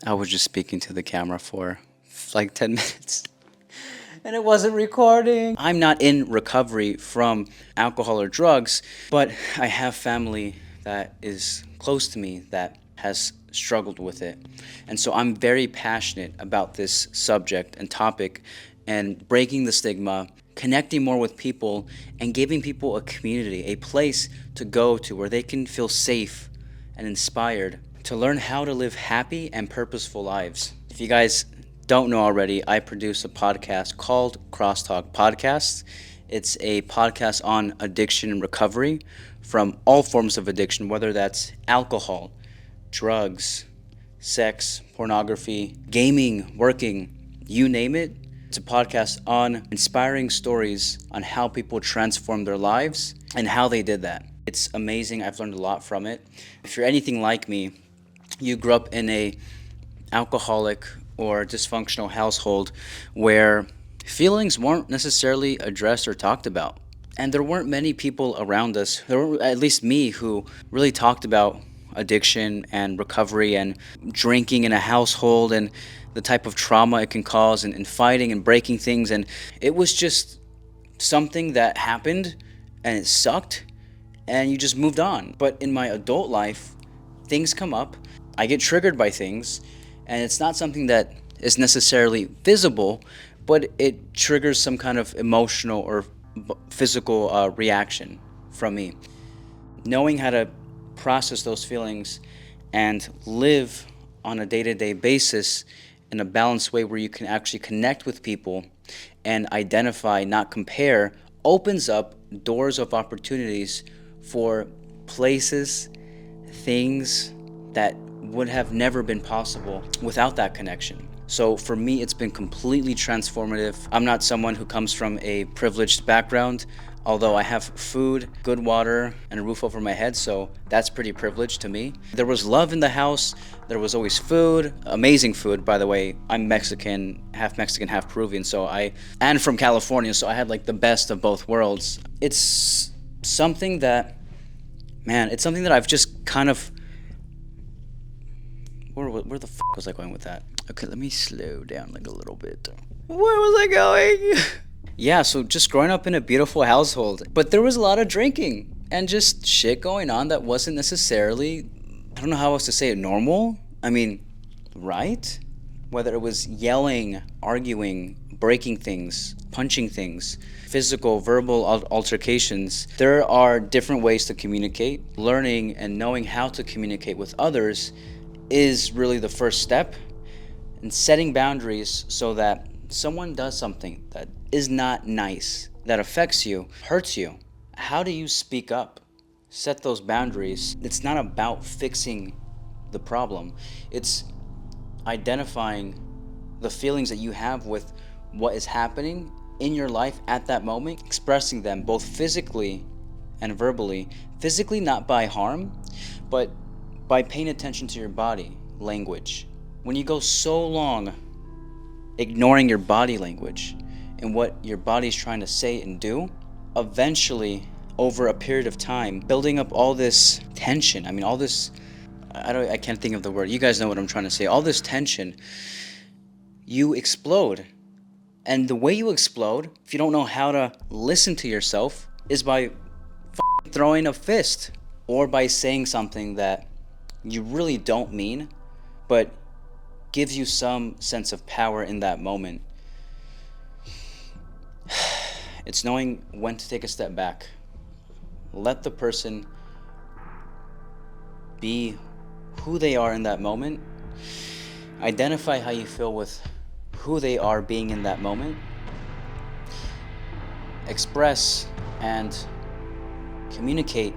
I was just speaking to the camera for like 10 minutes and it wasn't recording. I'm not in recovery from alcohol or drugs, but I have family that is close to me that has struggled with it. And so I'm very passionate about this subject and topic and breaking the stigma, connecting more with people, and giving people a community, a place to go to where they can feel safe and inspired to learn how to live happy and purposeful lives. If you guys don't know already, I produce a podcast called Crosstalk Podcasts. It's a podcast on addiction and recovery from all forms of addiction, whether that's alcohol, drugs, sex, pornography, gaming, working, you name it. It's a podcast on inspiring stories on how people transform their lives and how they did that. It's amazing. I've learned a lot from it. If you're anything like me, you grew up in a alcoholic or dysfunctional household where feelings weren't necessarily addressed or talked about. And there weren't many people around us, there were at least me, who really talked about addiction and recovery and drinking in a household and the type of trauma it can cause and fighting and breaking things. And it was just something that happened and it sucked and you just moved on. But in my adult life, things come up, I get triggered by things, and it's not something that is necessarily visible, but it triggers some kind of emotional or physical reaction from me. Knowing how to process those feelings and live on a day-to-day basis in a balanced way where you can actually connect with people and identify, not compare, opens up doors of opportunities for places, things that would have never been possible without that connection. So for me, it's been completely transformative. I'm not someone who comes from a privileged background, although I have food, good water, and a roof over my head, so that's pretty privileged to me. There was love in the house. There was always food, amazing food, by the way. I'm Mexican, half Peruvian, and from California, so I had like the best of both worlds. It's something that, man, it's something that I've just kind of, where the fuck was I going with that? Okay, let me slow down like a little bit. Where was I going? Yeah, so just growing up in a beautiful household. But there was a lot of drinking and just shit going on that wasn't necessarily, I don't know how else to say it, normal? I mean, right? Whether it was yelling, arguing, breaking things, punching things, physical, verbal altercations. There are different ways to communicate. Learning and knowing how to communicate with others is really the first step. And setting boundaries so that someone does something that is not nice, that affects you, hurts you. How do you speak up? Set those boundaries. It's not about fixing the problem. It's identifying the feelings that you have with what is happening in your life at that moment, expressing them both physically and verbally. Physically, not by harm, but by paying attention to your body language. When you go so long ignoring your body language and what your body's trying to say and do, eventually, over a period of time, building up all this tension, all this, I can't think of the word, you guys know what I'm trying to say, all this tension, you explode. And the way you explode, if you don't know how to listen to yourself, is by throwing a fist or by saying something that you really don't mean, but gives you some sense of power in that moment. It's knowing when to take a step back. Let the person be who they are in that moment. Identify how you feel with who they are being in that moment. Express and communicate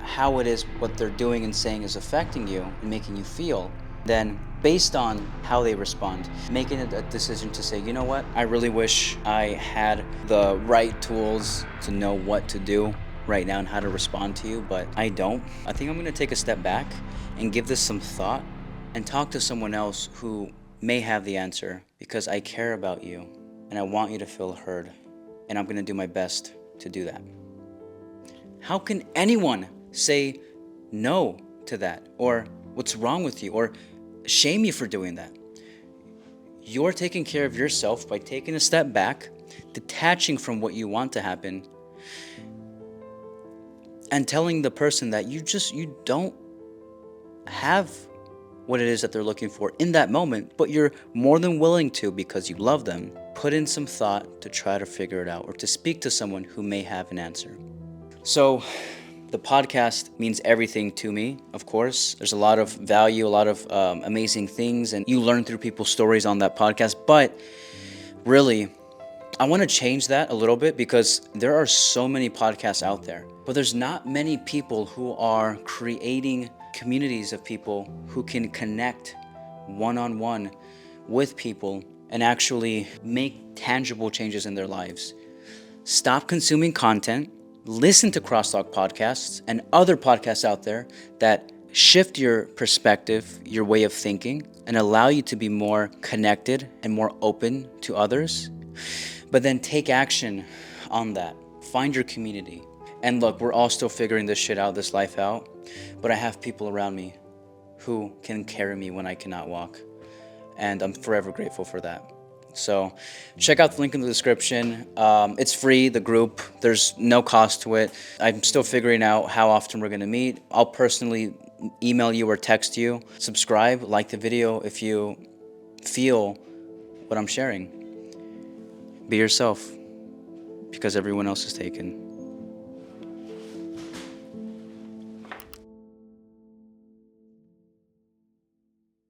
how it is what they're doing and saying is affecting you and making you feel. Then, based on how they respond, making a decision to say, you know what, I really wish I had the right tools to know what to do right now and how to respond to you, but I don't. I think I'm going to take a step back and give this some thought and talk to someone else who may have the answer, because I care about you and I want you to feel heard, and I'm going to do my best to do that. How can anyone say no to that, or what's wrong with you, or shame you for doing that. You're taking care of yourself by taking a step back, detaching from what you want to happen, and telling the person that you don't have what it is that they're looking for in that moment, but you're more than willing to, because you love them, put in some thought to try to figure it out or to speak to someone who may have an answer. So the podcast means everything to me, of course. There's a lot of value, a lot of amazing things, and you learn through people's stories on that podcast. But really, I want to change that a little bit, because there are so many podcasts out there, but there's not many people who are creating communities of people who can connect one-on-one with people and actually make tangible changes in their lives. Stop consuming content, listen to Crosstalk Podcasts and other podcasts out there that shift your perspective, your way of thinking, and allow you to be more connected and more open to others. But then take action on that. Find your community. And look, we're all still figuring this shit out, this life out. But I have people around me who can carry me when I cannot walk. And I'm forever grateful for that. So check out the link in the description. It's free, the group. There's no cost to it. I'm still figuring out how often we're going to meet. I'll personally email you or text you. Subscribe, like the video if you feel what I'm sharing. Be yourself, because everyone else is taken.